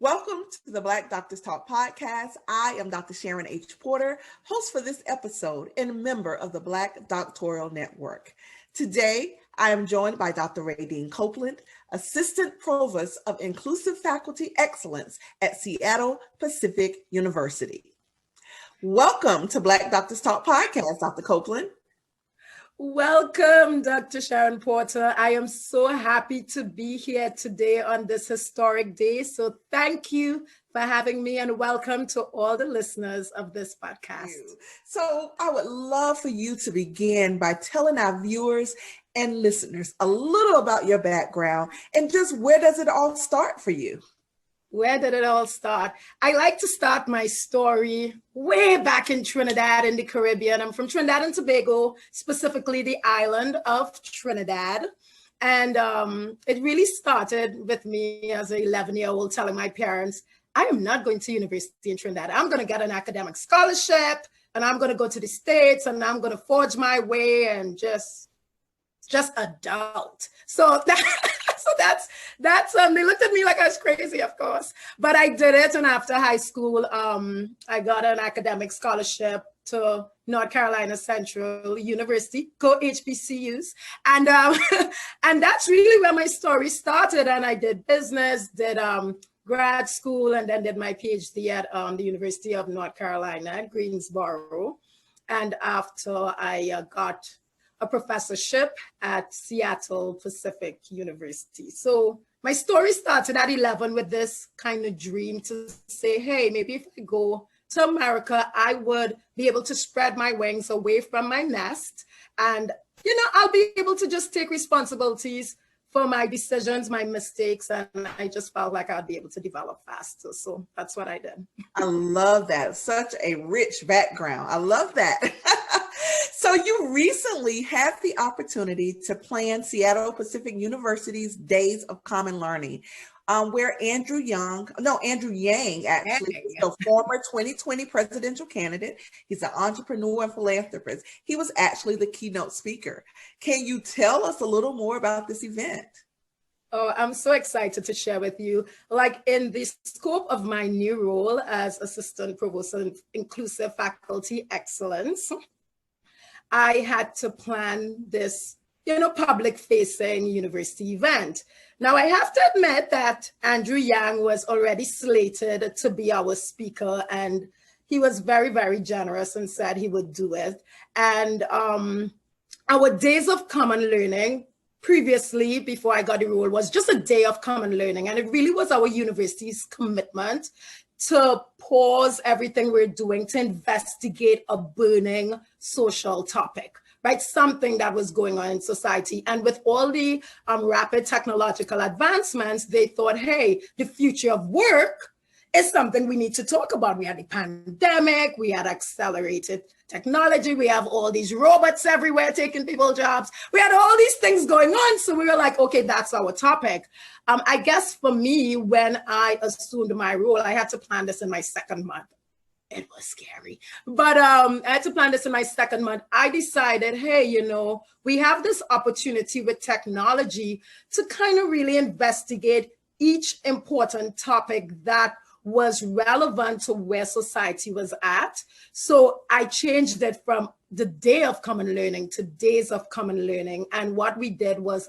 Welcome to the Black Doctors Talk podcast. I am Dr. Sharon H. Porter, host for this episode and member of the Black Doctorial Network. Today, I am joined by Dr. Raedenes Copeland, Assistant Provost of Inclusive Faculty Excellence at Seattle Pacific University. Welcome to Black Doctors Talk podcast, Dr. Copeland. Welcome, Dr. Sharon Porter. I am so happy to be here today on this historic day. So thank you for having me and welcome to all the listeners of this podcast. So I would love for you to begin by telling our viewers and listeners a little about your background and just where does it all start for you? Where did it all start? I like to start my story way back in Trinidad in the Caribbean. I'm from Trinidad and Tobago, specifically the island of Trinidad. And it really started with me as an 11-year-old telling my parents, I am not going to university in Trinidad. I'm going to get an academic scholarship and I'm going to go to the States and I'm going to forge my way and just adult. So that's they looked at me like I was crazy, of course, but I did it. And after high school, I got an academic scholarship to North Carolina Central University, go HBCUs. And and that's really where my story started. And I did business, did grad school, and then did my PhD at the University of North Carolina at Greensboro. And after I got a professorship at Seattle Pacific University. So my story started at 11 with this kind of dream to say, hey, maybe if I go to America, I would be able to spread my wings away from my nest. And, I'll be able to just take responsibilities for my decisions, my mistakes, and I just felt like I'd be able to develop faster. So that's what I did. I love that. Such a rich background. I love that. So you recently had the opportunity to plan Seattle Pacific University's Days of Common Learning, where Andrew Yang, actually, is the former 2020 presidential candidate. He's an entrepreneur and philanthropist. He was actually the keynote speaker. Can you tell us a little more about this event? Oh, I'm so excited to share with you. Like in the scope of my new role as Assistant Provost of Inclusive Faculty Excellence, I had to plan this, public-facing university event. Now, I have to admit that Andrew Yang was already slated to be our speaker, and he was very, very generous and said he would do it. And our Days of Common Learning, previously, before I got the role, was just a day of common learning. And it really was our university's commitment to pause everything we're doing to investigate a burning social topic, right? Something that was going on in society. And with all the rapid technological advancements, they thought, hey, the future of work is something we need to talk about. We had the pandemic, we had accelerated technology, we have all these robots everywhere taking people's jobs. We had all these things going on. So we were like, okay, that's our topic. I guess for me, when I assumed my role, I had to plan this in my second month. It was scary, but I had to plan this in my second month. I decided, hey, we have this opportunity with technology to kind of really investigate each important topic that was relevant to where society was at. So I changed it from the Day of Common Learning to Days of Common Learning. And what we did was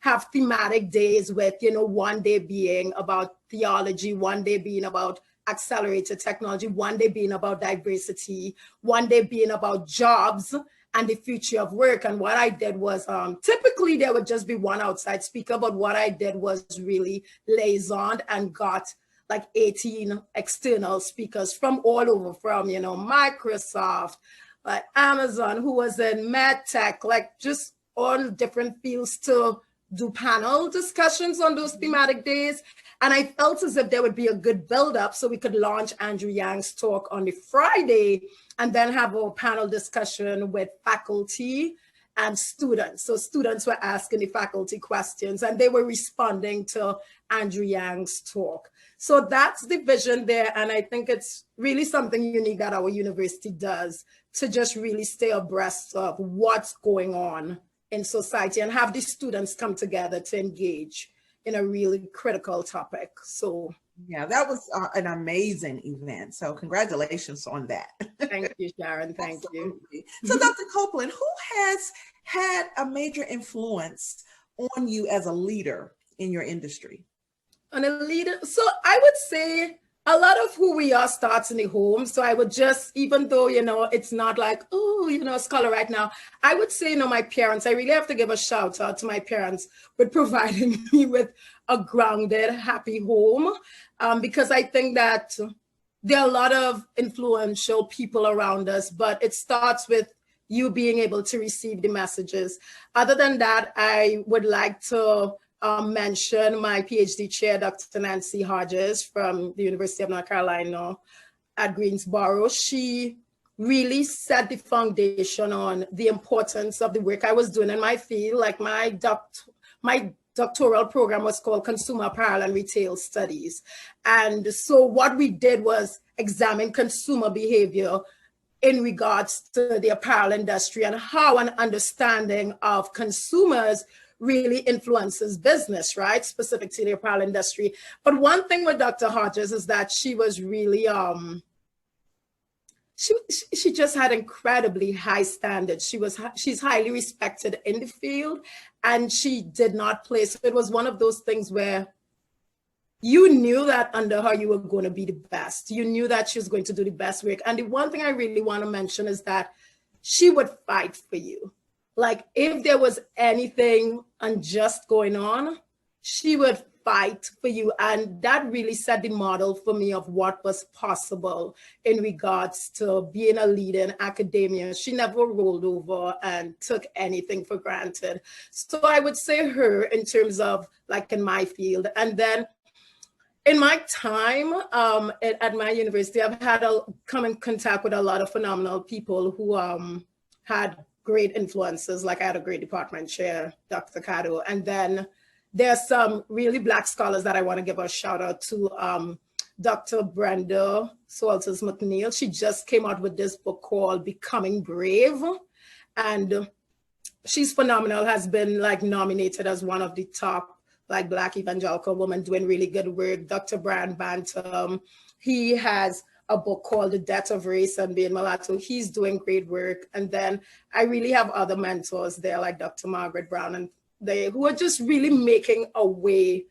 have thematic days with, one day being about theology, one day being about accelerated technology, one day being about diversity, one day being about jobs and the future of work. And what I did was, typically there would just be one outside speaker, but what I did was really liaison and got like 18 external speakers from all over, from, Microsoft, like Amazon, who was in med tech, like just all different fields to do panel discussions on those thematic days. And I felt as if there would be a good build-up so we could launch Andrew Yang's talk on the Friday and then have a panel discussion with faculty and students. So students were asking the faculty questions and they were responding to Andrew Yang's talk. So that's the vision there. And I think it's really something unique that our university does to just really stay abreast of what's going on in society and have the students come together to engage in a really critical topic. So Yeah, that was an amazing event. So congratulations on that. Thank you, Sharon. Thank you. Absolutely. So Dr. Copeland, who has had a major influence on you as a leader in your industry? And a leader, so I would say a lot of who we are starts in the home. So I would just, even though, it's not like, oh, a scholar right now, I would say, my parents, I really have to give a shout out to my parents with providing me with a grounded, happy home. Because I think that there are a lot of influential people around us, but it starts with you being able to receive the messages. Other than that, I would like to mention my PhD chair, Dr. Nancy Hodges from the University of North Carolina at Greensboro. She really set the foundation on the importance of the work I was doing in my field. Like my doctoral program was called Consumer Apparel and Retail Studies. And so what we did was examine consumer behavior in regards to the apparel industry and how an understanding of consumers really influences business, right? Specific to the apparel industry. But one thing with Dr. Hodges is that she was really, she just had incredibly high standards. She's highly respected in the field, and she did not play. So it was one of those things where you knew that under her, you were going to be the best. You knew that she was going to do the best work. And the one thing I really want to mention is that she would fight for you. Like if there was anything unjust going on, she would fight for you. And that really set the model for me of what was possible in regards to being a leader in academia. She never rolled over and took anything for granted. So I would say her in terms of like in my field. And then in my time at my university, I've had come in contact with a lot of phenomenal people who had great influences. Like I had a great department chair, Dr. Cado. And then there's some really Black scholars that I want to give a shout out to. Dr. Brenda Salters McNeil. She just came out with this book called Becoming Brave. And she's phenomenal, has been like nominated as one of the top like Black evangelical women doing really good work. Dr. Brian Bantam, he has a book called The Death of Race and Being Mulatto. He's doing great work. And then I really have other mentors there like Dr. Margaret Brown, and they who are just really making a way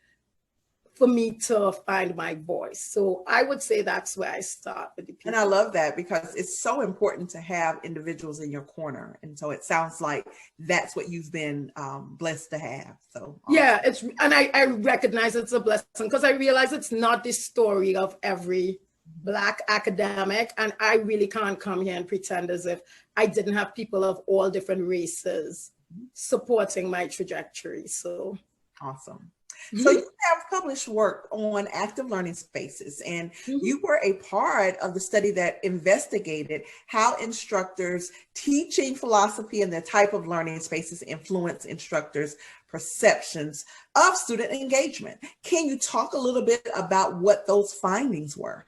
for me to find my voice. So I would say that's where I start with the people. And I love that because it's so important to have individuals in your corner. And so it sounds like that's what you've been blessed to have. So yeah, and I recognize it's a blessing because I realize it's not the story of every Black academic. And I really can't come here and pretend as if I didn't have people of all different races supporting my trajectory. So awesome. So you have published work on active learning spaces, and you were a part of the study that investigated how instructors' teaching philosophy and the type of learning spaces influence instructors' perceptions of student engagement. Can you talk a little bit about what those findings were?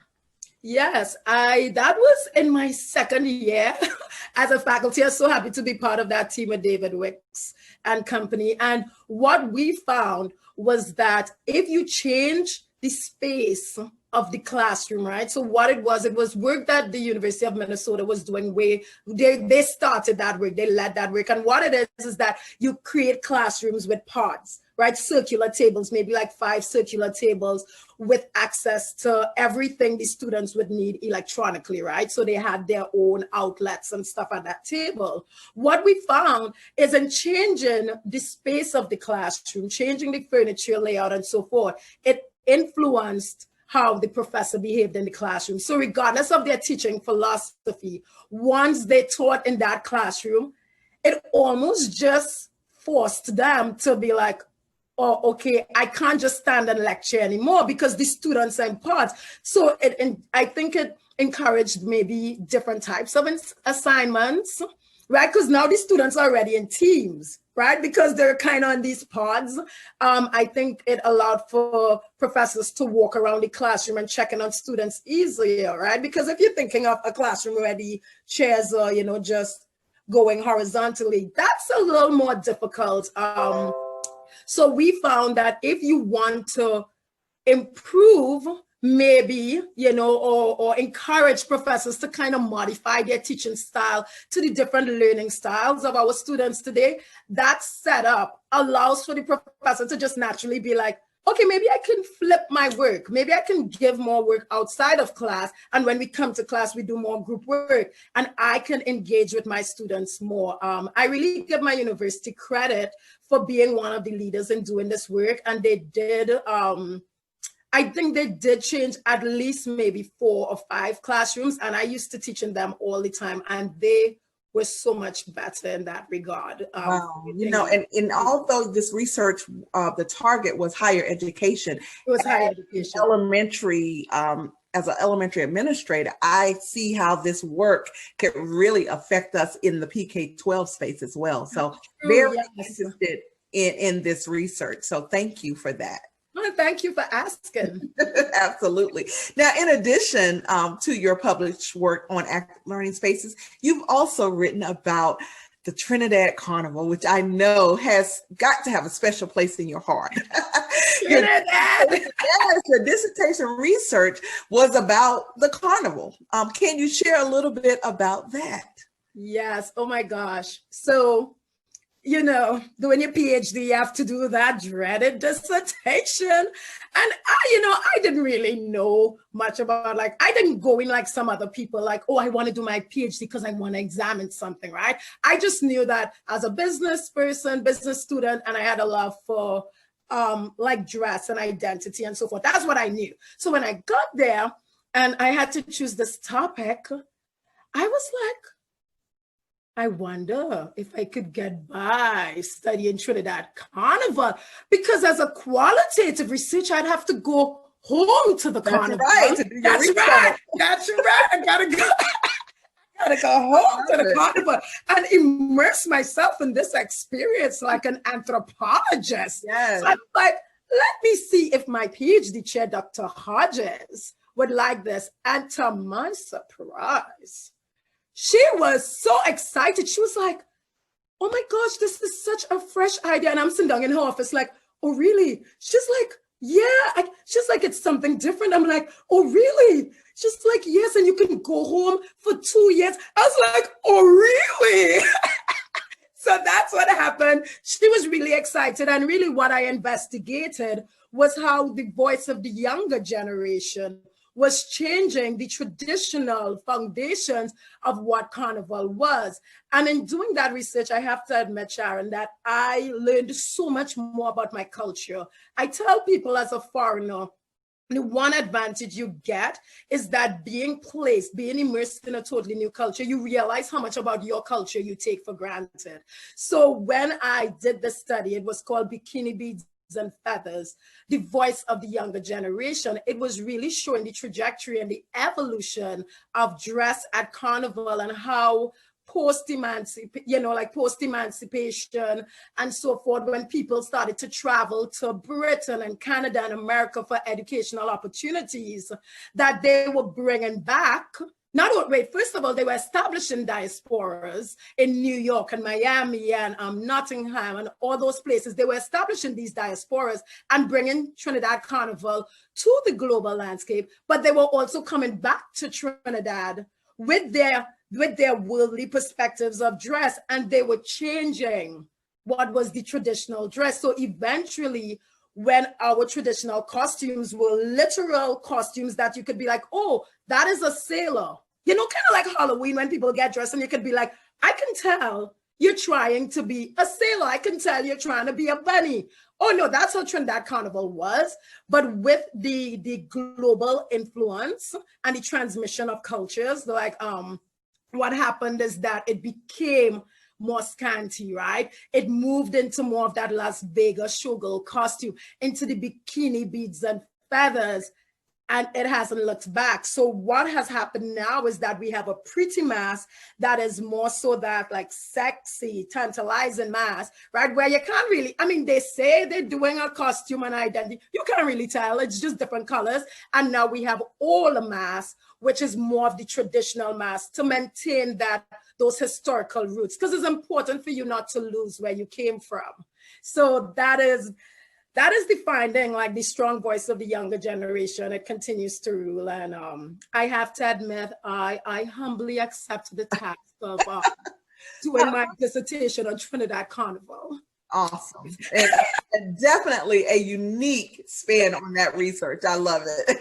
Yes, that was in my second year as a faculty. I'm so happy to be part of that team with David Wicks and company. And what we found was that if you change the space of the classroom, right? So what it was work that the University of Minnesota was doing they started that work, they led that work. And what it is that you create classrooms with pods, right? Circular tables, maybe like 5 circular tables with access to everything the students would need electronically, right? So they had their own outlets and stuff at that table. What we found is in changing the space of the classroom, changing the furniture layout and so forth, it influenced how the professor behaved in the classroom. So regardless of their teaching philosophy, once they taught in that classroom, it almost just forced them to be like, oh, okay, I can't just stand and lecture anymore because the students are in pods. So I think it encouraged maybe different types of assignments, right? Because now the students are already in teams, right? Because they're kind of in these pods. I think it allowed for professors to walk around the classroom and checking on students easier, right? Because if you're thinking of a classroom where the chairs are, just going horizontally, that's a little more difficult. So we found that if you want to improve maybe, or encourage professors to kind of modify their teaching style to the different learning styles of our students today. That setup allows for the professor to just naturally be like, okay, maybe I can flip my work. Maybe I can give more work outside of class. And when we come to class, we do more group work and I can engage with my students more. I really give my university credit for being one of the leaders in doing this work. And they did, I think they did change at least maybe 4 or 5 classrooms. And I used to teach in them all the time. And they were so much better in that regard. Wow. And although this research, the target was higher education. It was higher education. Elementary, as an elementary administrator, I see how this work could really affect us in the PK-12 space as well. So very interested in this research. So thank you for that. Well, thank you for asking. Absolutely. Now, in addition to your published work on active learning spaces, you've also written about the Trinidad Carnival, which I know has got to have a special place in your heart. Trinidad. Yes, your dissertation research was about the carnival. Can you share a little bit about that? Yes. Oh my gosh. So, doing your PhD, you have to do that dreaded dissertation. And I didn't really know much about, I didn't go in like some other people, like, oh, I want to do my PhD because I want to examine something, right? I just knew that as a business person, business student, and I had a love for dress and identity and so forth. That's what I knew. So when I got there and I had to choose this topic, I was like, I wonder if I could get by studying Trinidad Carnival, because as a qualitative research, I'd have to go home to the carnival. Right. That's right. I gotta go home to the carnival and immerse myself in this experience like an anthropologist. Yes. So I'm like, let me see if my PhD chair, Dr. Hodges, would like this. And to my surprise, she was so excited. She was like, oh my gosh, this is such a fresh idea. And I'm sitting down in her office like, oh, really? She's like, yeah. She's like, it's something different. I'm like, oh, really? She's like, yes. And you can go home for 2 years. I was like, oh, really? So that's what happened. She was really excited. And really what I investigated was how the voice of the younger generation was changing the traditional foundations of what Carnival was. And in doing that research, I have to admit, Sharon, that I learned so much more about my culture. I tell people as a foreigner, the one advantage you get is that being immersed in a totally new culture, you realize how much about your culture you take for granted. So when I did the study, it was called Bikini Beads and Feathers, the voice of the younger generation. It was really showing the trajectory and the evolution of dress at Carnival and how post-emancipation and so forth, when people started to travel to Britain and Canada and America for educational opportunities, that they were bringing back. First of all, they were establishing diasporas in New York and Miami and Nottingham and all those places. They were establishing these diasporas and bringing Trinidad Carnival to the global landscape, but they were also coming back to Trinidad with their worldly perspectives of dress, and they were changing what was the traditional dress. So eventually, when our traditional costumes were literal costumes that you could be like, oh, that is a sailor. Kind of like Halloween when people get dressed and you could be like, I can tell you're trying to be a sailor. I can tell you're trying to be a bunny. Oh no, that's how Trinidad Carnival was. But with the global influence and the transmission of cultures, what happened is that it became more scanty, right? It moved into more of that Las Vegas showgirl costume, into the bikini beads and feathers, and it hasn't looked back. So what has happened now is that we have a pretty mask that is more so that like sexy, tantalizing mask, right? Where you can't really, they say they're doing a costume and identity. You can't really tell, it's just different colors. And now we have all the masks, which is more of the traditional mask to maintain those historical roots, because it's important for you not to lose where you came from. So that is that is defining like the strong voice of the younger generation. It continues to rule. And I have to admit, I humbly accept the task of doing my dissertation on Trinidad Carnival. Awesome. And definitely a unique spin on that research. I love it.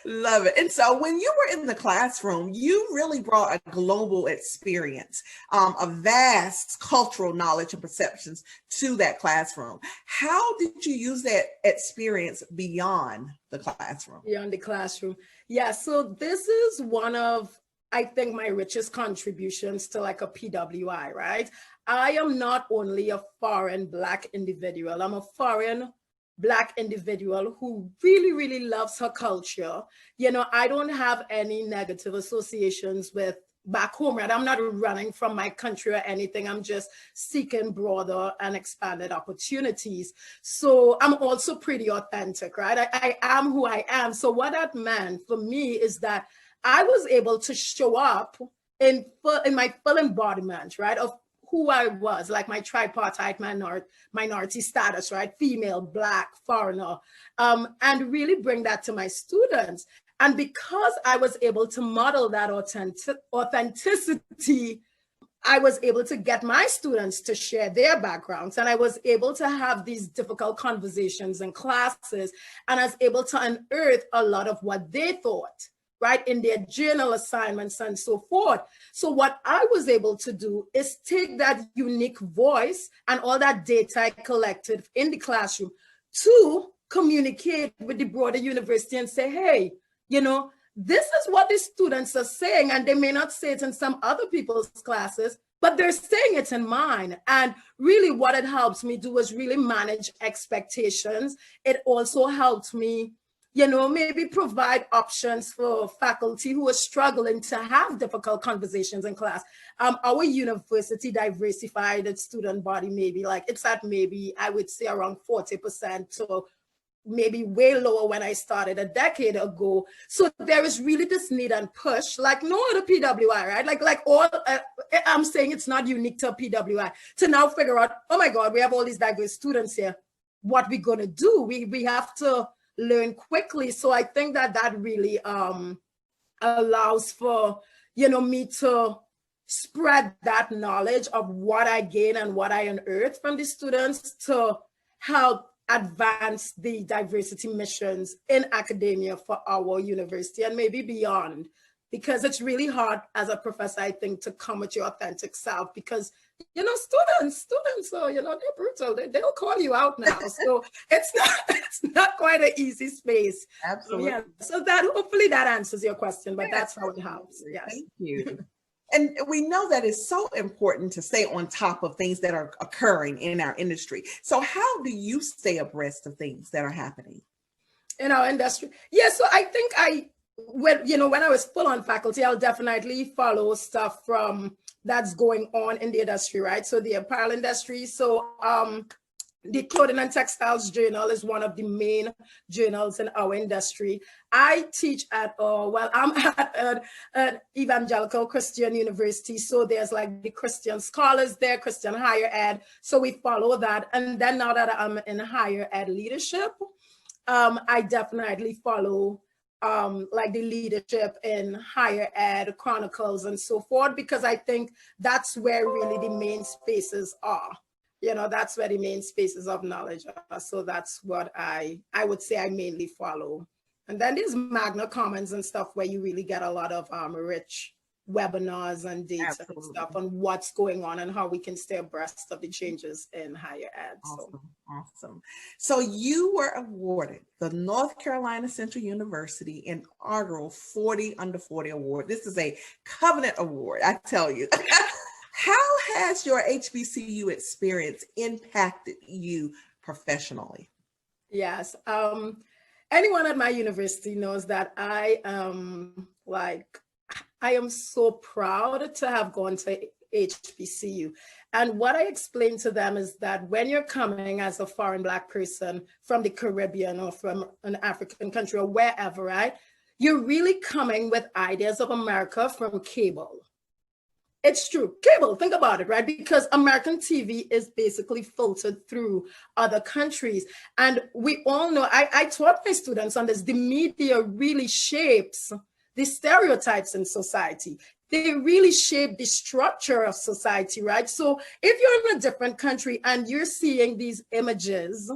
Love it. And so when you were in the classroom, you really brought a global experience, a vast cultural knowledge and perceptions to that classroom. How did you use that experience beyond the classroom? Beyond the classroom. Yeah, so this is one of, I think, my richest contributions to like a PWI, right? I am not only a foreign Black individual, I'm a foreign Black individual who really, really loves her culture. You know, I don't have any negative associations with back home, right? I'm not running from my country or anything. I'm just seeking broader and expanded opportunities. So I'm also pretty authentic, right? I am who I am. So what that meant for me is that I was able to show up in my full embodiment, right, of who I was, like my tripartite minority status, right, female, Black, foreigner, and really bring that to my students. And because I was able to model that authenticity, I was able to get my students to share their backgrounds, and I was able to have these difficult conversations in classes, and I was able to unearth a lot of what they thought, right, in their journal assignments and so forth. So what I was able to do is take that unique voice and all that data I collected in the classroom to communicate with the broader university and say, hey, you know, this is what the students are saying, and they may not say it in some other people's classes, but they're saying it in mine. And really what it helps me do is really manage expectations. It also helps me, you know, maybe provide options for faculty who are struggling to have difficult conversations in class. Our university diversified its student body, maybe like it's at maybe, I would say around 40%, so maybe way lower when I started a decade ago. So there is really this need and push, like no other PWI, right? Like all, I'm saying it's not unique to a PWI, to now figure out, oh my God, we have all these diverse students here. What we gonna do? We have to learn quickly. So I think that that really allows for, you know, me to spread that knowledge of what I gain and what I unearth from the students to help advance the diversity missions in academia for our university and maybe beyond. Because it's really hard as a professor, I think, to come with your authentic self, because, you know, students are, you know, they're brutal. They'll call you out now. So it's not quite an easy space. Absolutely. Yeah. So that hopefully that answers your question, but that's how it helps. Yes. Thank you. And we know that it's so important to stay on top of things that are occurring in our industry. So how do you stay abreast of things that are happening in our industry? Yeah, so I think when I was full on faculty, I'll definitely follow stuff from that's going on in the industry, right? So the apparel industry. So the Clothing and Textiles Journal is one of the main journals in our industry. I teach at, I'm at an evangelical Christian university. So there's like the Christian scholars there, Christian higher ed. So we follow that. And then now that I'm in higher ed leadership, I definitely follow like the leadership in higher ed chronicles and so forth, because I think that's where really the main spaces are. You know, that's where the main spaces of knowledge are. So that's what I would say I mainly follow. And then there's Magna Commons and stuff where you really get a lot of rich webinars and data Absolutely. and stuff on what's going on and how we can stay abreast of the changes in higher ed. Awesome. So you were awarded the North Carolina Central University inaugural 40 Under 40 Award. This is a covenant award, I tell you. How has your HBCU experience impacted you professionally? Yes. Anyone at my university knows that I am so proud to have gone to HBCU. And what I explained to them is that when you're coming as a foreign Black person from the Caribbean or from an African country or wherever, right, you're really coming with ideas of America from cable. It's true. Cable, think about it, right? Because American TV is basically filtered through other countries. And we all know, I taught my students on this, the media really shapes the stereotypes in society. They really shape the structure of society, right? So if you're in a different country and you're seeing these images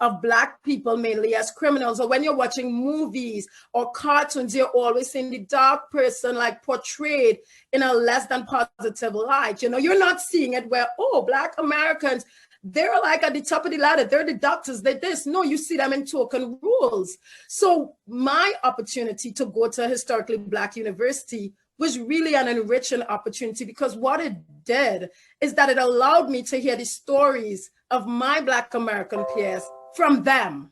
of Black people mainly as criminals, or when you're watching movies or cartoons, you're always seeing the dark person like portrayed in a less than positive light. You know, you're not seeing it where, oh, Black Americans, they're like at the top of the ladder, they're the doctors, they're this. No, you see them in token roles. So my opportunity to go to a historically Black university was really an enriching opportunity, because what it did is that it allowed me to hear the stories of my Black American peers from them,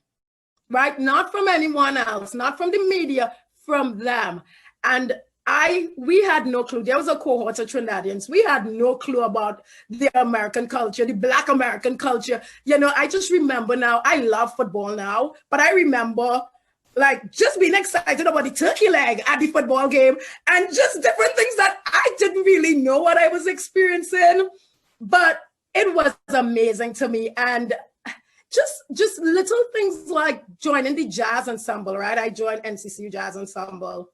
right? Not from anyone else, not from the media, from them. And we had no clue. There was a cohort of Trinidadians. We had no clue about the American culture, the Black American culture. You know, I just remember now, I love football now, but I remember like just being excited about the turkey leg at the football game and just different things that I didn't really know what I was experiencing, but it was amazing to me. And just little things like joining the jazz ensemble, right? I joined NCCU Jazz Ensemble.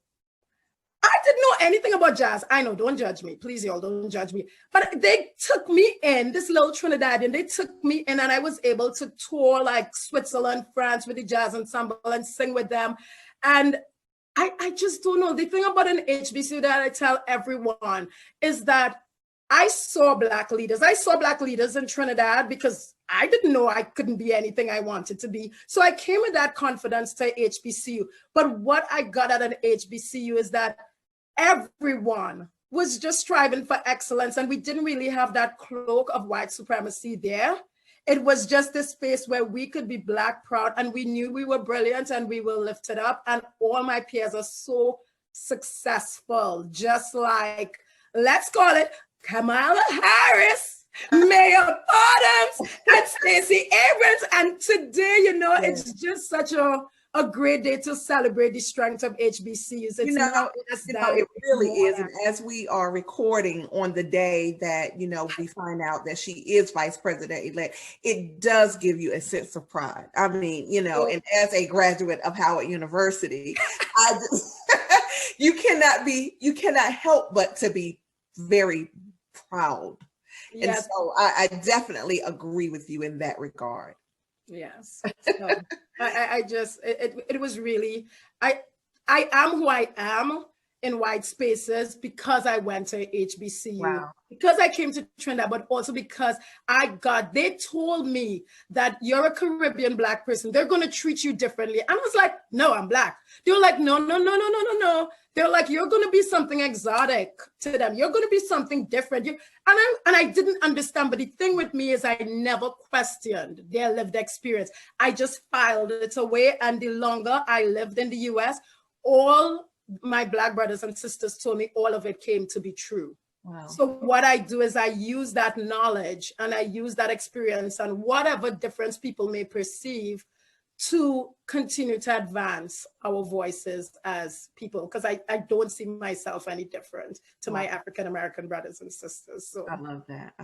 I didn't know anything about jazz. I know, don't judge me. Please, y'all, don't judge me. But they took me in, this little Trinidadian, they took me in, and I was able to tour like Switzerland, France with the jazz ensemble and sing with them. And I just don't know. The thing about an HBCU that I tell everyone is that I saw Black leaders. I saw Black leaders in Trinidad because I didn't know I couldn't be anything I wanted to be. So I came with that confidence to HBCU. But what I got at an HBCU is that everyone was just striving for excellence, and we didn't really have that cloak of white supremacy there. It was just this space where we could be Black proud, and we knew we were brilliant and we were lifted up. And all my peers are so successful, just like, let's call it Kamala Harris, Mayor Bottoms, and Stacey Abrams. And today, you know, it's just such a great day to celebrate the strength of HBCUs. It's it really is. And as we are recording on the day that, you know, we find out that she is vice president-elect, it does give you a sense of pride. I mean, you know, and as a graduate of Howard University, you cannot help but to be very proud. Yes. And so I definitely agree with you in that regard. Yes. So, it was really, I am who I am in white spaces because I went to HBCU, wow. Because I came to Trinidad, but also because they told me that you're a Caribbean Black person, they're going to treat you differently. And I was like, no, I'm Black. They were like, no. They're like, you're going to be something exotic to them. You're going to be something different. And I didn't understand. But the thing with me is I never questioned their lived experience. I just filed it away. And the longer I lived in the US, all my Black brothers and sisters told me all of it came to be true. Wow. So what I do is I use that knowledge and I use that experience and whatever difference people may perceive to continue to advance our voices as people, because I don't see myself any different to my African-American brothers and sisters. So I love that.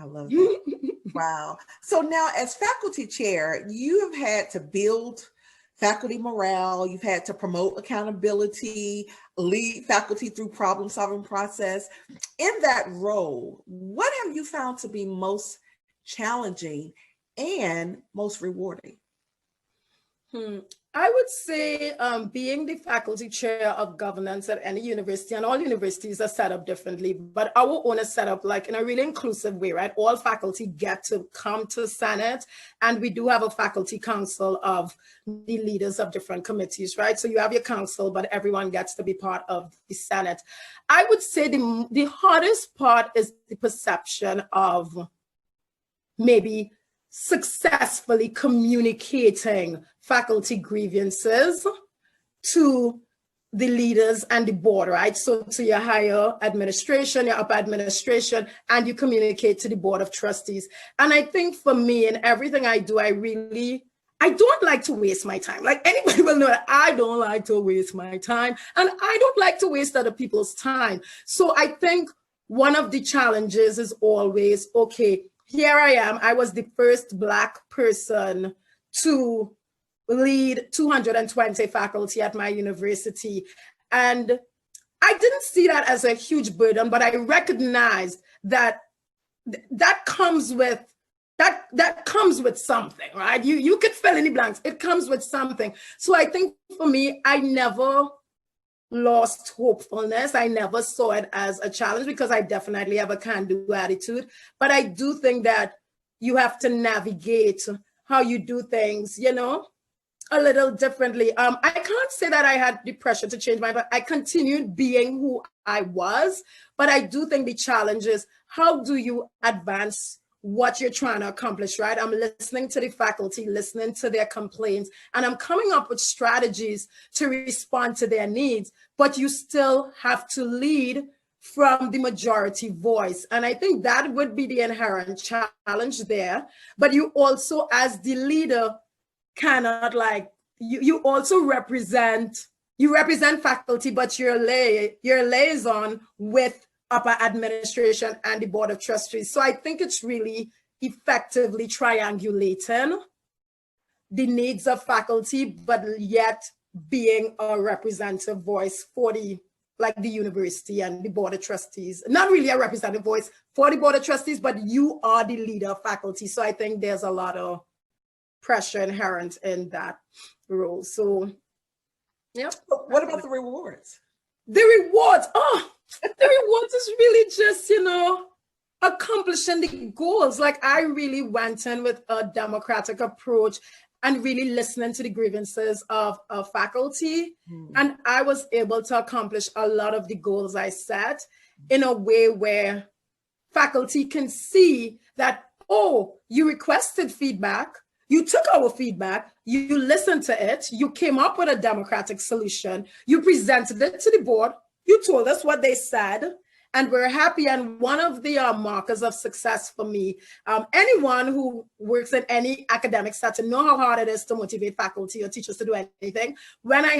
Wow. So now as faculty chair, you have had to build faculty morale, you've had to promote accountability, lead faculty through problem-solving process. In that role, what have you found to be most challenging and most rewarding? I would say being the faculty chair of governance at any university, and all universities are set up differently, but our own is set up like in a really inclusive way, right? All faculty get to come to Senate, and we do have a faculty council of the leaders of different committees, right? So you have your council, but everyone gets to be part of the Senate. I would say the hardest part is the perception of maybe successfully communicating faculty grievances to the leaders and the board, right? So to your higher administration, your upper administration, and you communicate to the board of trustees. And I think for me, in everything I do, I don't like to waste my time. Like anybody will know that I don't like to waste my time, and I don't like to waste other people's time. So I think one of the challenges is always, okay, here I am. I was the first Black person to lead 220 faculty at my university. And I didn't see that as a huge burden, but I recognized that that comes with something, right? You could fill in the blanks. It comes with something. So I think for me, I never lost hopefulness. I never saw it as a challenge because I definitely have a can-do attitude. But I do think that you have to navigate how you do things, you know, a little differently. I can't say that I had the pressure to change my, but I continued being who I was. But I do think the challenge is, how do you advance what you're trying to accomplish, right? I'm listening to the faculty, listening to their complaints, and I'm coming up with strategies to respond to their needs, but you still have to lead from the majority voice. And I think that would be the inherent challenge there. But you also, as the leader, cannot you also represent faculty, but you're liaison with upper administration and the board of trustees. So I think it's really effectively triangulating the needs of faculty, but yet being a representative voice for the university and the board of trustees. Not really a representative voice for the board of trustees, but you are the leader of faculty. So I think there's a lot of pressure inherent in that role. So, yeah. What about the rewards? The rewards, the rewards is really just, you know, accomplishing the goals. Like, I really went in with a democratic approach and really listening to the grievances of faculty. And I was able to accomplish a lot of the goals I set in a way where faculty can see that, oh, you requested feedback, you took our feedback, you listened to it, you came up with a democratic solution, you presented it to the board, you told us what they said, and we're happy. And one of the markers of success for me, anyone who works in any academic setting know how hard it is to motivate faculty or teachers to do anything. When I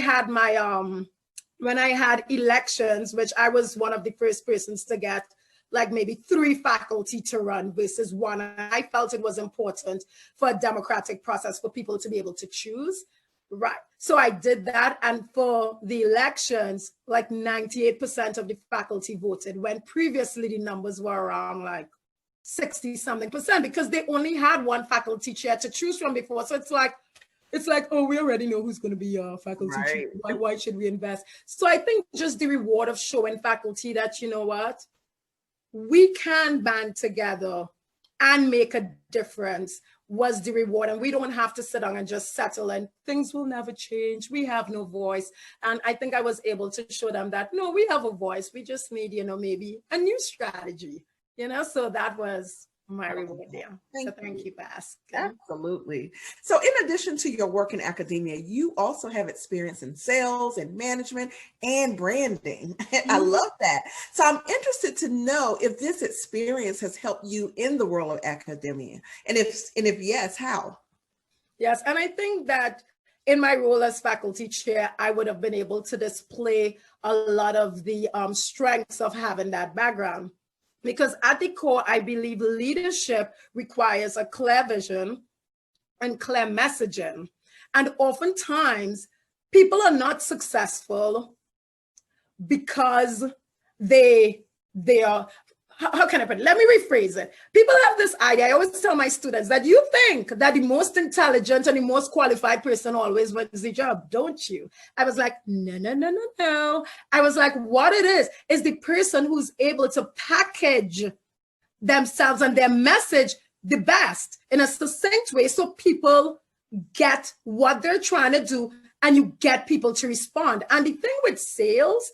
had elections, which I was one of the first persons to get like maybe 3 faculty to run versus 1. I felt it was important for a democratic process for people to be able to choose. Right. So I did that. And for the elections, like 98% of the faculty voted, when previously the numbers were around like 60-something%, because they only had 1 faculty chair to choose from before. So it's like, oh, we already know who's going to be our faculty chair. Why should we invest? So I think just the reward of showing faculty that, you know what, we can band together and make a difference was the reward. And we don't have to sit down and just settle and things will never change. We have no voice. And I think I was able to show them that, no, we have a voice. We just need, you know, maybe a new strategy, you know, so that was my reward there. Thank you for asking. Absolutely. So in addition to your work in academia, you also have experience in sales and management and branding. I love that. So I'm interested to know if this experience has helped you in the world of academia, and if yes, how? Yes, and I think that in my role as faculty chair, I would have been able to display a lot of the strengths of having that background. Because at the core, I believe leadership requires a clear vision and clear messaging. And oftentimes, people are not successful because they are, how can I put it? Let me rephrase it. People have this idea, I always tell my students that you think that the most intelligent and the most qualified person always wins the job, don't you? I was like, no. I was like, what it is the person who's able to package themselves and their message the best in a succinct way so people get what they're trying to do and you get people to respond. And the thing with sales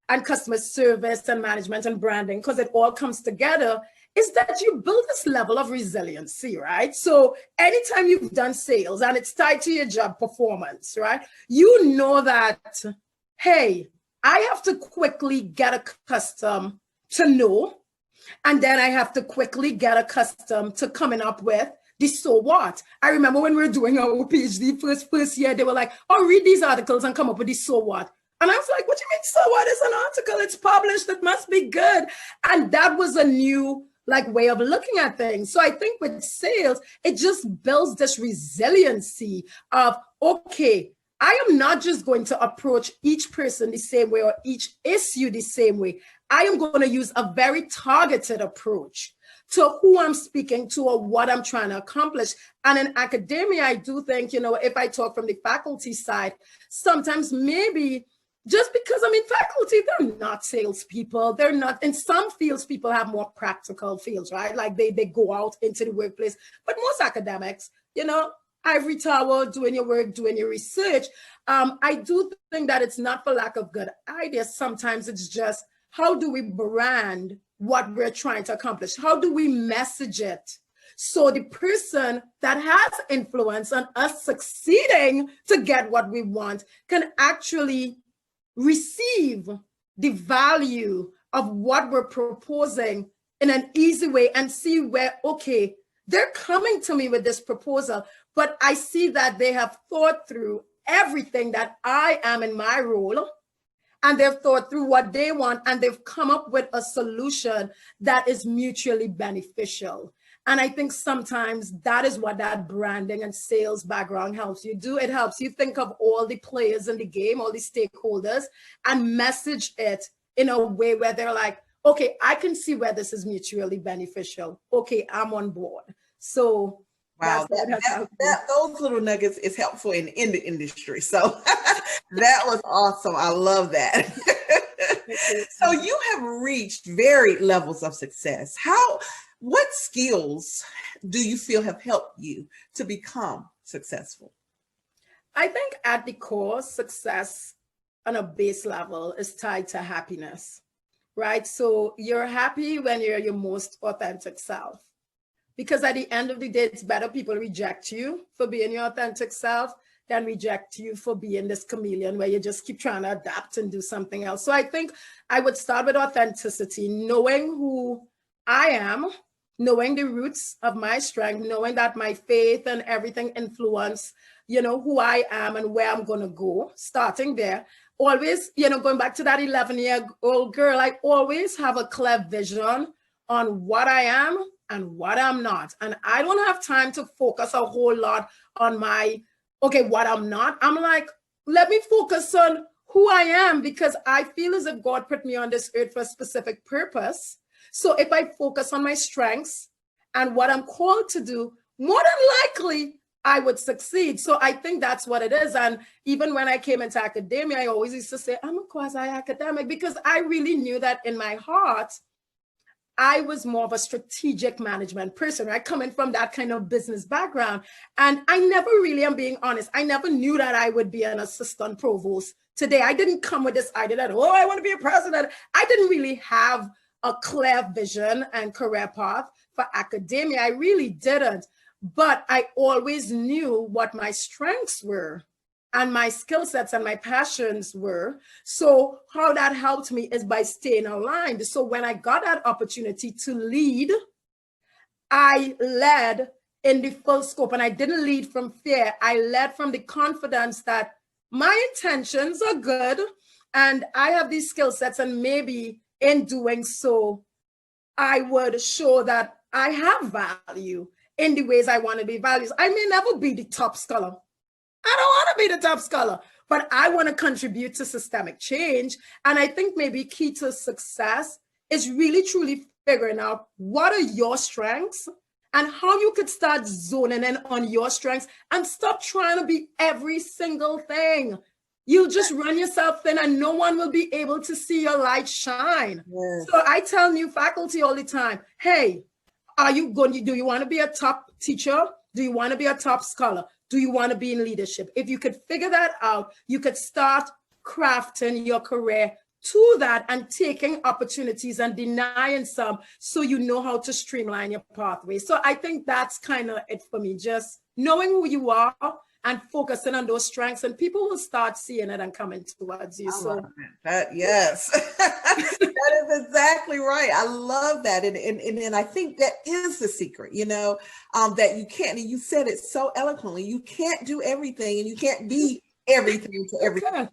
and customer service and management and branding, because it all comes together, is that you build this level of resiliency, right? So anytime you've done sales and it's tied to your job performance, right? You know that, hey, I have to quickly get accustomed to know, and then I have to quickly get accustomed to coming up with the so what. I remember when we were doing our PhD first year, they were like, oh, read these articles and come up with the so what. And I was like, what do you mean, so what? It's an article, it's published, it must be good. And that was a new like way of looking at things. So I think with sales, it just builds this resiliency of, okay, I am not just going to approach each person the same way or each issue the same way. I am going to use a very targeted approach to who I'm speaking to or what I'm trying to accomplish. And in academia, I do think, you know, if I talk from the faculty side, sometimes maybe just because, I mean, faculty, they're not salespeople. They're not, in some fields, people have more practical fields, right? Like they go out into the workplace, but most academics, you know, ivory tower, doing your work, doing your research. I do think that it's not for lack of good ideas. Sometimes it's just, how do we brand what we're trying to accomplish? How do we message it? So the person that has influence on us succeeding to get what we want can actually receive the value of what we're proposing in an easy way and see where, okay, they're coming to me with this proposal, but I see that they have thought through everything that I am in my role, and they've thought through what they want, and they've come up with a solution that is mutually beneficial. And I think sometimes that is what that branding and sales background helps you do. It helps you think of all the players in the game, all the stakeholders, and message it in a way where they're like, okay, I can see where this is mutually beneficial. Okay, I'm on board. So wow, those little nuggets is helpful in the industry. So that was awesome. I love that. So you have reached varied levels of success. What skills do you feel have helped you to become successful? I think at the core, success on a base level is tied to happiness, right? So you're happy when you're your most authentic self. Because at the end of the day, it's better people reject you for being your authentic self than reject you for being this chameleon where you just keep trying to adapt and do something else. So I think I would start with authenticity, knowing who I am, knowing the roots of my strength, knowing that my faith and everything influence, you know, who I am and where I'm going to go, starting there. Always, you know, going back to that 11-year-old girl, I always have a clear vision on what I am and what I'm not. And I don't have time to focus a whole lot on what I'm not. I'm like, let me focus on who I am, because I feel as if God put me on this earth for a specific purpose. So if I focus on my strengths and what I'm called to do, more than likely, I would succeed. So I think that's what it is. And even when I came into academia, I always used to say, I'm a quasi-academic, because I really knew that in my heart, I was more of a strategic management person, right? Coming from that kind of business background. And I never really, I'm being honest, I never knew that I would be an assistant provost today. I didn't come with this idea that, oh, I want to be a president. I didn't really have a clear vision and career path for academia. I really didn't. But I always knew what my strengths were and my skill sets and my passions were. So how that helped me is by staying aligned. So when I got that opportunity to lead, I led in the full scope, and I didn't lead from fear. I led from the confidence that my intentions are good and I have these skill sets, and maybe in doing so, I would show that I have value in the ways I want to be valued. I may never be the top scholar. I don't want to be the top scholar, but I want to contribute to systemic change. And I think maybe key to success is really truly figuring out what are your strengths and how you could start zoning in on your strengths and stop trying to be every single thing. You'll just run yourself thin and no one will be able to see your light shine. Yes. So I tell new faculty all the time, hey, do you want to be a top teacher? Do you want to be a top scholar? Do you want to be in leadership? If you could figure that out, you could start crafting your career to that and taking opportunities and denying some, so you know how to streamline your pathway. So I think that's kind of it for me, just knowing who you are and focusing on those strengths, and people will start seeing it and coming towards you. So yes, that is exactly right. I love that. And I think that is the secret, you know, that you can't, and you said it so eloquently, you can't do everything and you can't be everything to everything.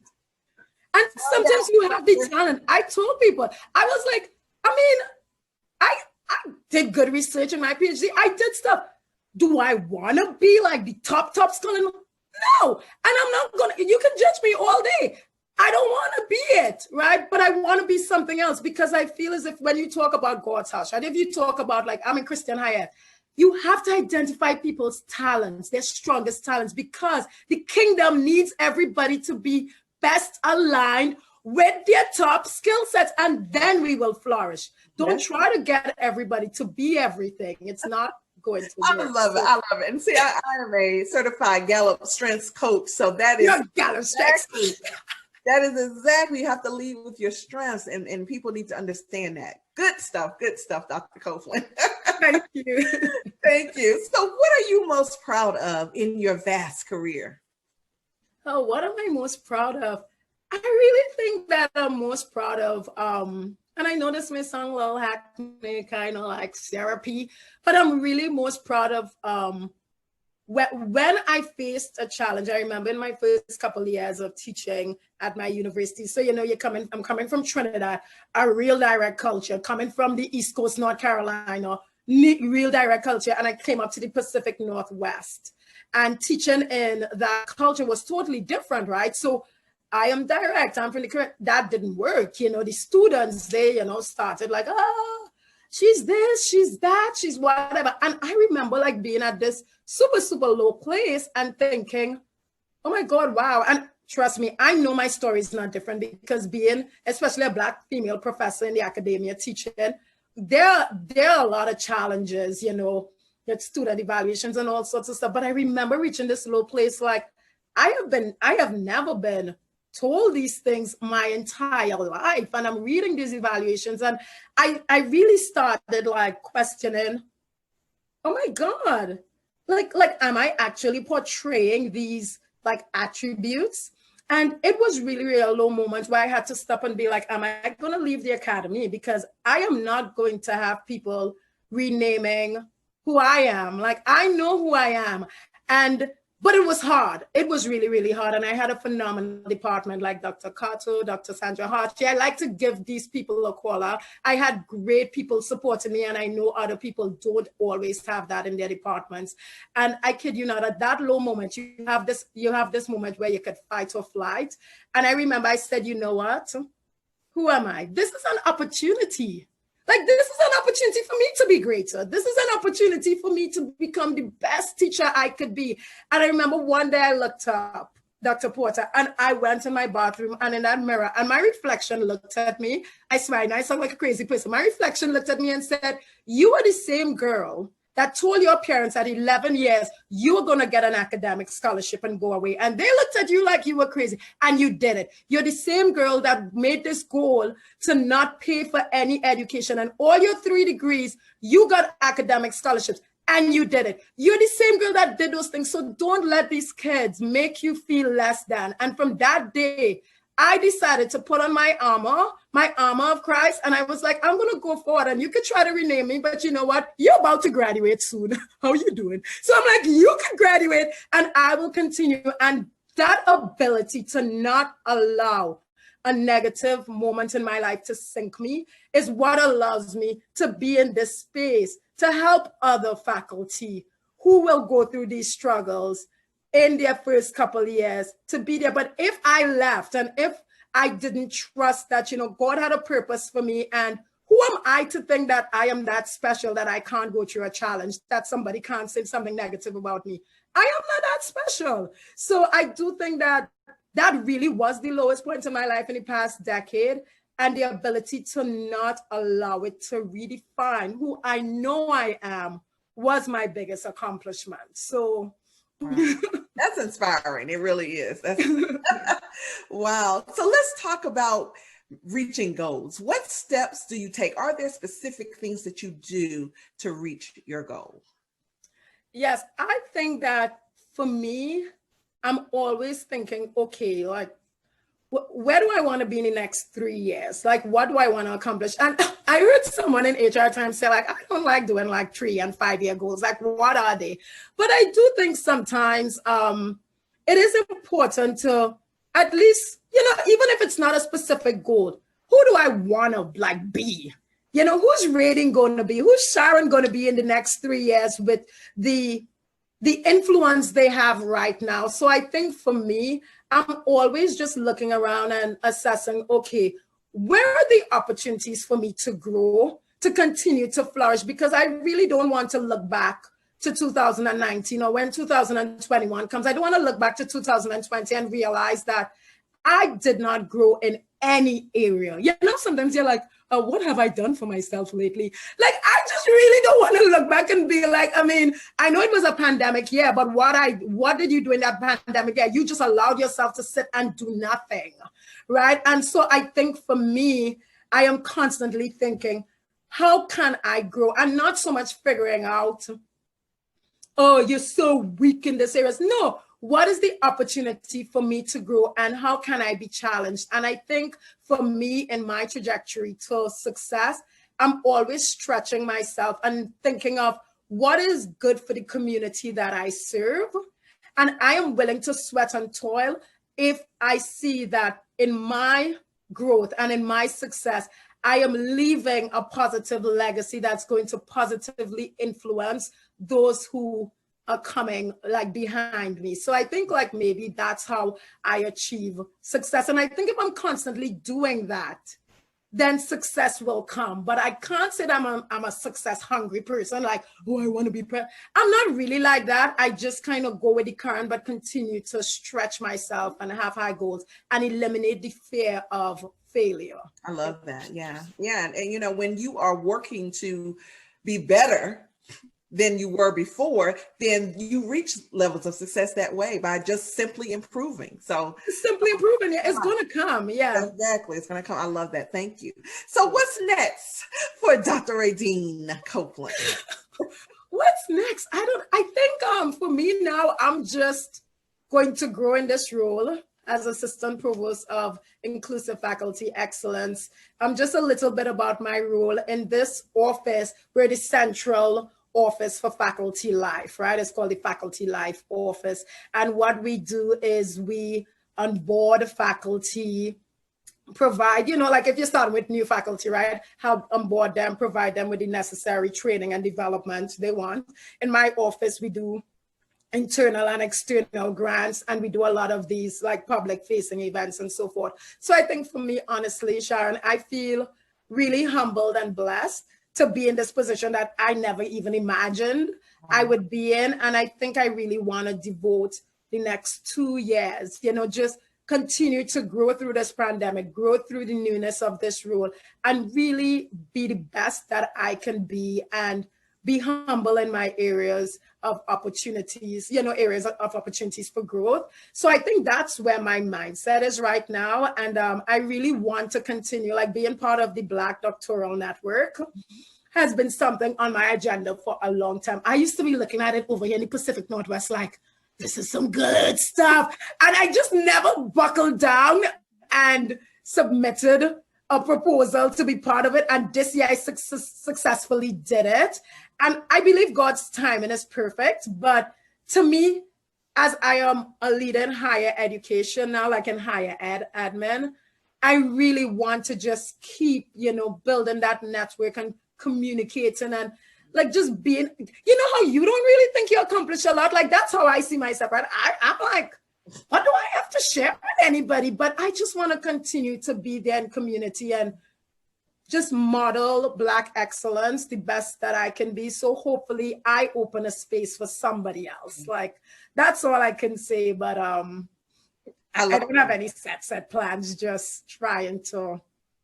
And sometimes you have the talent. I told people, I was like, I mean, I did good research in my PhD. I did stuff. Do I want to be like the top scholar? No. And I'm not going to, you can judge me all day. I don't want to be it, right? But I want to be something else, because I feel as if when you talk about God's house, right? If you talk about, like, I'm in Christian Higher, you have to identify people's talents, their strongest talents, because the kingdom needs everybody to be best aligned with their top skill sets, and then we will flourish. Don't try to get everybody to be everything. It's not going to work. I love it. I love it. And see, I am a certified Gallup strengths coach. So that is Gallup strengths. That is exactly, you have to lead with your strengths, and people need to understand that. Good stuff, Dr. Copeland. Thank you. Thank you. So what are you most proud of in your vast career? Oh, what am I most proud of? I really think that I'm most proud of, and I know this may sound a little hackney, kind of like therapy, but I'm really most proud of when I faced a challenge. I remember in my first couple of years of teaching at my university. So, you know, I'm coming from Trinidad, a real direct culture, coming from the East Coast, North Carolina, real direct culture. And I came up to the Pacific Northwest, and teaching in that culture was totally different, right? So I am direct, I'm from the Caribbean. That didn't work. You know, the students, they, you know, started like, oh, she's this, she's that, she's whatever. And I remember like being at this super, super low place and thinking, oh my God, wow. And trust me, I know my story is not different, because being especially a Black female professor in the academia teaching, there are a lot of challenges, you know, with student evaluations and all sorts of stuff. But I remember reaching this low place, like I have never been told these things my entire life, and I'm reading these evaluations, and I really started like questioning, oh my God, like am I actually portraying these like attributes? And it was really, really a low moment where I had to stop and be like, am I going to leave the academy? Because I am not going to have people renaming who I am. Like, I know who I am. But it was hard. It was really, really hard. And I had a phenomenal department like Dr. Cato, Dr. Sandra Hartley. I like to give these people a call out. I had great people supporting me, and I know other people don't always have that in their departments. And I kid you not, at that low moment, you have this moment where you could fight or flight. And I remember I said, you know what? Who am I? This is an opportunity. Like, this is an opportunity for me to be greater. This is an opportunity for me to become the best teacher I could be. And I remember one day I looked up Dr. Porter, and I went in my bathroom, and in that mirror, and my reflection looked at me. I swear, and I sound like a crazy person. My reflection looked at me and said, you are the same girl that told your parents at 11 years you were going to get an academic scholarship and go away. And they looked at you like you were crazy, and you did it. You're the same girl that made this goal to not pay for any education, and all your 3 degrees, you got academic scholarships, and you did it. You're the same girl that did those things. So don't let these kids make you feel less than. And from that day, I decided to put on my armor of Christ, and I was like, I'm going to go forward, and you could try to rename me, but you know what? You're about to graduate soon. How are you doing? So I'm like, you can graduate, and I will continue. And that ability to not allow a negative moment in my life to sink me is what allows me to be in this space to help other faculty who will go through these struggles in their first couple of years to be there. But if I left, and if I didn't trust that, you know, God had a purpose for me, and who am I to think that I am that special, that I can't go through a challenge, that somebody can't say something negative about me? I am not that special. So I do think that that really was the lowest point in my life in the past decade, and the ability to not allow it to redefine who I know I am was my biggest accomplishment. So wow. That's inspiring. It really is. Wow. So let's talk about reaching goals. What steps do you take? Are there specific things that you do to reach your goal? Yes, I think that for me, I'm always thinking, okay, like, where do I want to be in the next 3 years? Like, what do I want to accomplish? And I heard someone in HR Times say, like, I don't like doing like 3 and 5 year goals. Like, what are they? But I do think sometimes it is important to at least, even if it's not a specific goal, who do I want to like be? Who's Raedene going to be? Who's Sharon going to be in the next 3 years with the influence they have right now? So I think for me, I'm always just looking around and assessing, okay, where are the opportunities for me to grow, to continue to flourish? Because I really don't want to look back to 2019 or when 2021 comes. I don't want to look back to 2020 and realize that I did not grow in any area. Sometimes you're like, oh, what have I done for myself lately? Like, I just really don't want to look back and be like, I mean, I know it was a pandemic, yeah, but what did you do in that pandemic? Yeah, you just allowed yourself to sit and do nothing, right? And so I think for me, I am constantly thinking, how can I grow? And not so much figuring out, oh, you're so weak in this area. No, what is the opportunity for me to grow and how can I be challenged? And I think for me in my trajectory to success, I'm always stretching myself and thinking of what is good for the community that I serve. And I am willing to sweat and toil if I see that in my growth and in my success, I am leaving a positive legacy that's going to positively influence those who are coming like behind me. So I think like maybe that's how I achieve success. And I think if I'm constantly doing that, then success will come. But I can't say that I'm a success hungry person. Like, oh, I want to be I'm not really like that. I just kind of go with the current, but continue to stretch myself and have high goals and eliminate the fear of failure. I love that. Yeah. Yeah. And when you are working to be better than you were before, then you reach levels of success that way by just simply improving. So simply improving, it's going to come. Yeah, exactly. It's going to come. I love that. Thank you. So what's next for Dr. Raedenes Copeland? What's next? I think for me now, I'm just going to grow in this role as Assistant Provost of Inclusive Faculty Excellence. Just a little bit about my role in this office. We're the central office for faculty life, right? It's called the Faculty Life Office. And what we do is we onboard faculty, provide, like if you're starting with new faculty, right? Help onboard them, provide them with the necessary training and development they want. In my office, we do internal and external grants, and we do a lot of these like public facing events and so forth. So I think for me, honestly, Sharon, I feel really humbled and blessed to be in this position that I never even imagined I would be in. And I think I really want to devote the next 2 years, just continue to grow through this pandemic, grow through the newness of this role, and really be the best that I can be and be humble in my areas of opportunities, areas of opportunities for growth. So I think that's where my mindset is right now. And I really want to continue, like being part of the Black Doctoral Network has been something on my agenda for a long time. I used to be looking at it over here in the Pacific Northwest, like, this is some good stuff. And I just never buckled down and submitted a proposal to be part of it. And this year I successfully did it. And I believe God's timing is perfect. But to me, as I am a leader in higher education now, like in higher ed admin, I really want to just keep, building that network and communicating and like just being, how you don't really think you accomplish a lot. Like that's how I see myself, right? I'm like, what do I have to share with anybody? But I just want to continue to be there in community and just model Black excellence the best that I can be. So hopefully I open a space for somebody else. Like that's all I can say. But I don't have any set plans, just trying to.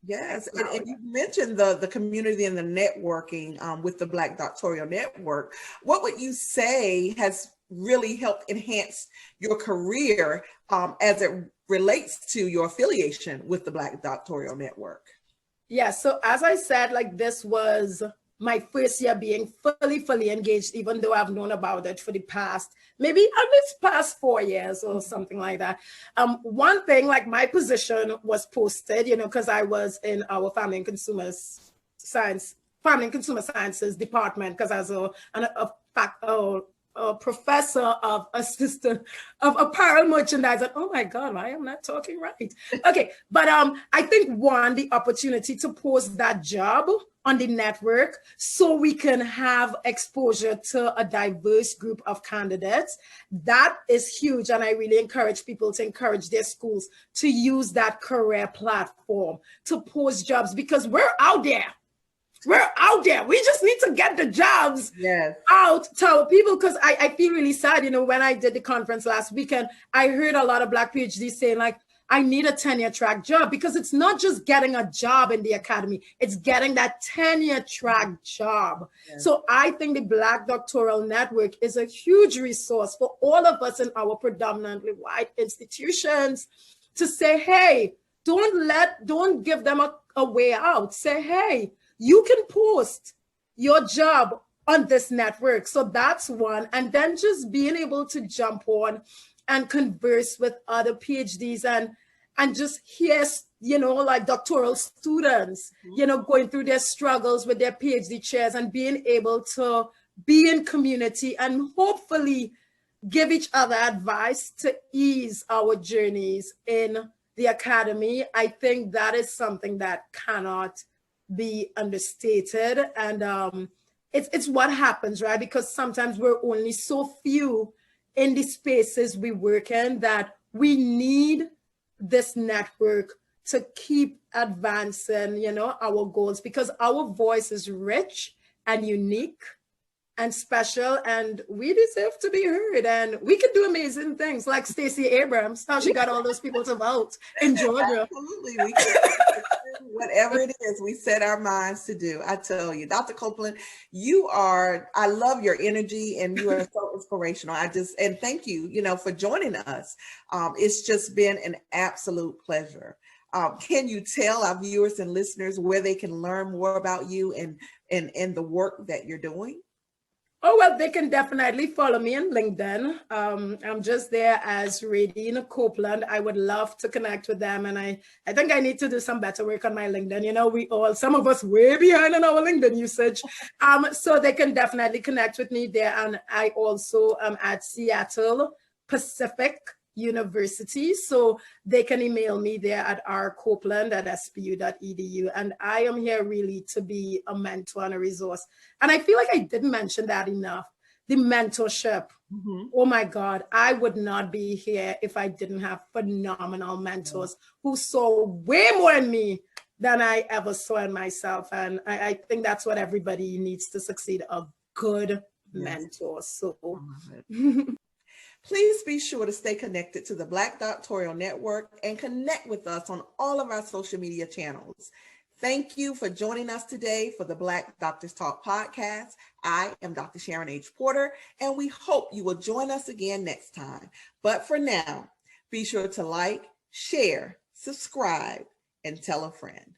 Yes, and you mentioned the community and the networking with the Black Doctorial Network. What would you say has really helped enhance your career as it relates to your affiliation with the Black Doctorial Network? Yeah, so as I said, like this was my first year being fully engaged, even though I've known about it for the past, maybe at least past 4 years or something like that. One thing, like my position was posted, because I was in our Family and Consumer Sciences department, because I was a professor of assistant of apparel merchandising. Oh my God, why am I not talking right? Okay, but I think one, the opportunity to post that job on the network so we can have exposure to a diverse group of candidates. That is huge. And I really encourage people to encourage their schools to use that career platform to post jobs, because we're out there. We're out there. We just need to get the jobs out to our people, because I feel really sad. You know, when I did the conference last weekend, I heard a lot of Black PhDs saying, like, I need a tenure track job, because it's not just getting a job in the academy, it's getting that tenure track job. So I think the Black Doctoral Network is a huge resource for all of us in our predominantly white institutions to say, hey, don't give them a way out. Say, hey, you can post your job on this network. So that's one. And then just being able to jump on and converse with other PhDs and just hear, you know, like doctoral students, you know, going through their struggles with their PhD chairs, and being able to be in community and hopefully give each other advice to ease our journeys in the academy. I think that is something that cannot be understated. And it's what happens, right? Because sometimes we're only so few in the spaces we work in that we need this network to keep advancing, you know, our goals, because our voice is rich and unique and special, and we deserve to be heard, and we can do amazing things like Stacey Abrams, how she got all those people to vote in Georgia. Absolutely, we can do whatever it is we set our minds to do. I tell you, Dr. Copeland, I love your energy, and you are so inspirational. And thank you, you know, for joining us. It's just been an absolute pleasure. Can you tell our viewers and listeners where they can learn more about you and the work that you're doing? Oh, well, they can definitely follow me on LinkedIn. I'm just there as Raedenes Copeland. I would love to connect with them. And I think I need to do some better work on my LinkedIn. You know, some of us way behind on our LinkedIn usage. So they can definitely connect with me there. And I also am at Seattle Pacific University, so they can email me there at rcopeland@spu.edu. And I am here really to be a mentor and a resource. And I feel like I didn't mention that enough. The mentorship. Oh my God, I would not be here if I didn't have phenomenal mentors who saw way more in me than I ever saw in myself. And I think that's what everybody needs to succeed, a good mentor. So please be sure to stay connected to the Black Doctorial Network and connect with us on all of our social media channels. Thank you for joining us today for the Black Doctors Talk podcast. I am Dr. Sharon H. Porter, and we hope you will join us again next time. But for now, be sure to like, share, subscribe, and tell a friend.